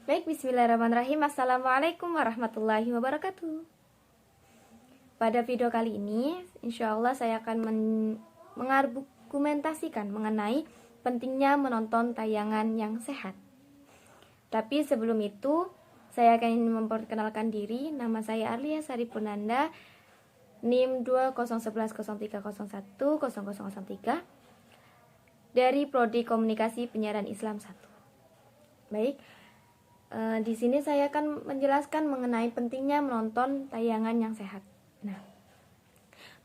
Baik, bismillahirrahmanirrahim. Assalamualaikum warahmatullahi wabarakatuh. Pada video kali ini, insya Allah saya akan mengargumentasikan mengenai pentingnya menonton tayangan yang sehat. Tapi sebelum itu, saya akan memperkenalkan diri. Nama saya Arlia Sari Punanda, NIM 20110301001 dari Prodi Komunikasi Penyiaran Islam 1. Baik, di sini saya akan menjelaskan mengenai pentingnya menonton tayangan yang sehat. Nah,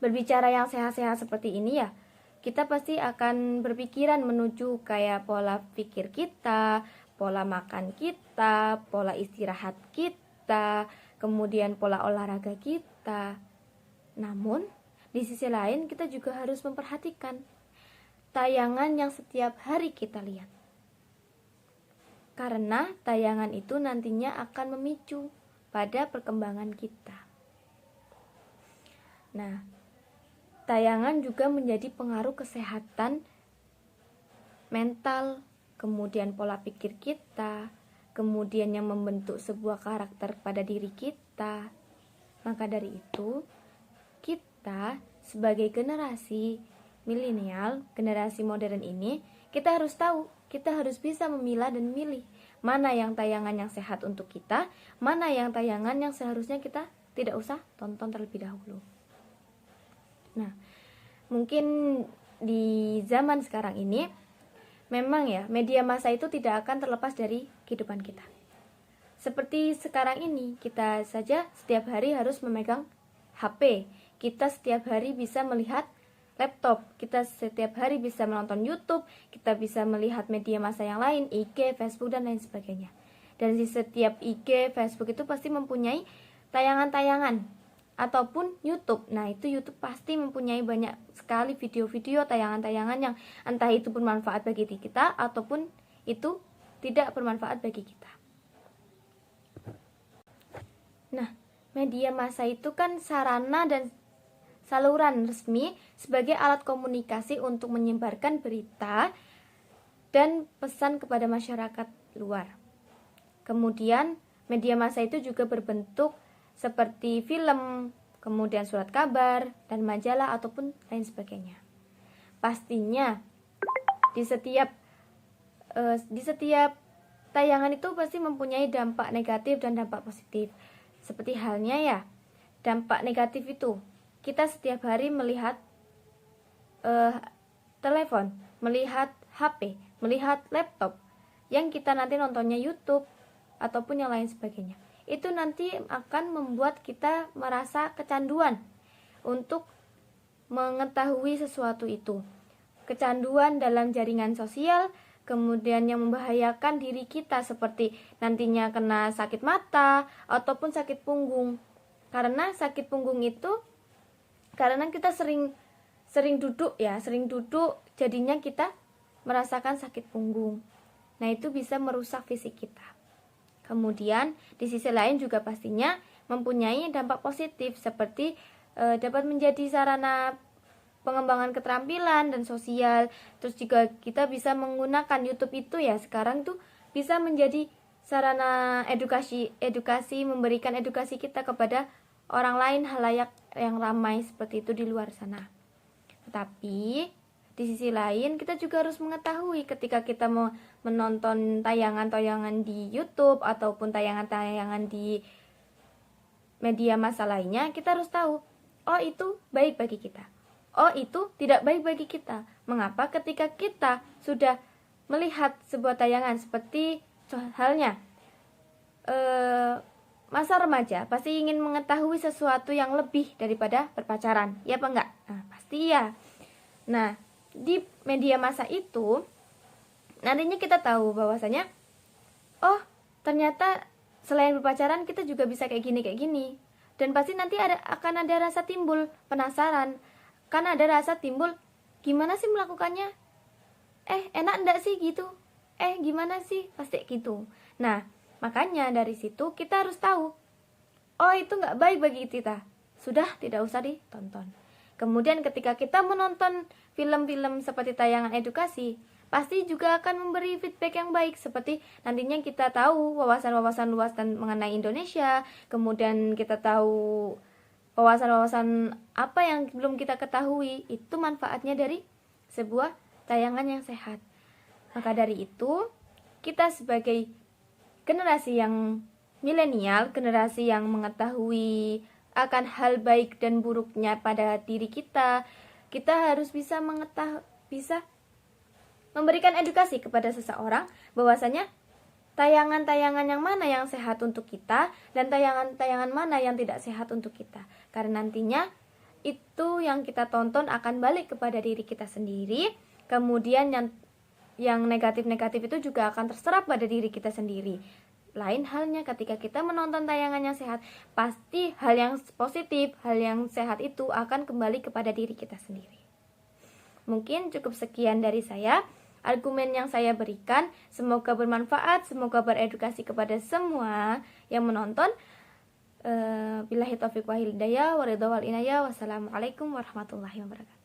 berbicara yang sehat-sehat seperti ini ya, kita pasti akan berpikiran menuju kayak pola pikir kita, pola makan kita, pola istirahat kita, kemudian pola olahraga kita. Namun, di sisi lain kita juga harus memperhatikan tayangan yang setiap hari kita lihat. Karena tayangan itu nantinya akan memicu pada perkembangan kita. Nah, tayangan juga menjadi pengaruh kesehatan mental, kemudian pola pikir kita, kemudian yang membentuk sebuah karakter pada diri kita. Maka dari itu, kita sebagai generasi milenial, generasi modern ini, kita harus tahu, kita harus bisa memilah dan memilih mana yang tayangan yang sehat untuk kita, mana yang tayangan yang seharusnya kita tidak usah tonton terlebih dahulu. Nah, mungkin di zaman sekarang ini memang ya, media massa itu tidak akan terlepas dari kehidupan kita. Seperti sekarang ini, kita saja setiap hari harus memegang HP. Kita setiap hari bisa melihat laptop, kita setiap hari bisa menonton YouTube, kita bisa melihat media massa yang lain, IG, Facebook, dan lain sebagainya. Dan di setiap IG, Facebook itu pasti mempunyai tayangan-tayangan ataupun YouTube. Nah, itu YouTube pasti mempunyai banyak sekali video-video, tayangan-tayangan yang entah itu bermanfaat bagi kita ataupun itu tidak bermanfaat bagi kita. Nah, media massa itu kan sarana dan saluran resmi sebagai alat komunikasi untuk menyebarkan berita dan pesan kepada masyarakat luar. Kemudian media massa itu juga berbentuk seperti film, kemudian surat kabar, dan majalah ataupun lain sebagainya. Pastinya di setiap tayangan itu pasti mempunyai dampak negatif dan dampak positif. Seperti halnya ya, dampak negatif itu kita setiap hari melihat telepon, melihat HP, melihat laptop, yang kita nanti nontonnya YouTube ataupun yang lain sebagainya. Itu nanti akan membuat kita merasa kecanduan untuk mengetahui sesuatu itu. Kecanduan dalam jaringan sosial, kemudian yang membahayakan diri kita seperti nantinya kena sakit mata ataupun sakit punggung. Karena sakit punggung itu karena kita sering duduk ya, jadinya kita merasakan sakit punggung. Nah, itu bisa merusak fisik kita. Kemudian di sisi lain juga pastinya mempunyai dampak positif seperti dapat menjadi sarana pengembangan keterampilan dan sosial. Terus juga kita bisa menggunakan YouTube itu ya, sekarang tuh bisa menjadi sarana edukasi memberikan edukasi kita kepada orang lain, halayak yang ramai seperti itu di luar sana. Tetapi di sisi lain kita juga harus mengetahui ketika kita mau menonton tayangan-tayangan di YouTube ataupun tayangan-tayangan di media massa lainnya, kita harus tahu, oh itu baik bagi kita, oh itu tidak baik bagi kita. Mengapa? Ketika kita sudah melihat sebuah tayangan seperti halnya masa remaja pasti ingin mengetahui sesuatu yang lebih daripada berpacaran, ya apa enggak? Nah, pasti ya. Nah, di media massa itu nantinya kita tahu bahwasanya oh, ternyata selain berpacaran kita juga bisa kayak gini. Dan pasti nanti akan ada rasa timbul penasaran, kan ada rasa timbul gimana sih melakukannya? Enak enggak sih gitu? Gimana sih? Pasti gitu. Nah, makanya dari situ kita harus tahu, oh itu nggak baik bagi kita, sudah tidak usah ditonton. Kemudian ketika kita menonton film-film seperti tayangan edukasi, pasti juga akan memberi feedback yang baik, seperti nantinya kita tahu wawasan-wawasan luas dan mengenai Indonesia, kemudian kita tahu wawasan-wawasan apa yang belum kita ketahui. Itu manfaatnya dari sebuah tayangan yang sehat. Maka dari itu, kita sebagai generasi yang milenial, generasi yang mengetahui akan hal baik dan buruknya pada diri kita harus bisa memberikan edukasi kepada seseorang bahwasanya tayangan-tayangan yang mana yang sehat untuk kita dan tayangan-tayangan mana yang tidak sehat untuk kita. Karena nantinya itu yang kita tonton akan balik kepada diri kita sendiri. Kemudian yang negatif-negatif itu juga akan terserap pada diri kita sendiri. Lain halnya ketika kita menonton tayangan yang sehat, pasti hal yang positif, hal yang sehat itu akan kembali kepada diri kita sendiri. Mungkin cukup sekian dari saya, argumen yang saya berikan. Semoga bermanfaat, semoga beredukasi kepada semua yang menonton. Billahi taufiq wal hidayah, waridha wal inayah. Wassalamualaikum warahmatullahi wabarakatuh.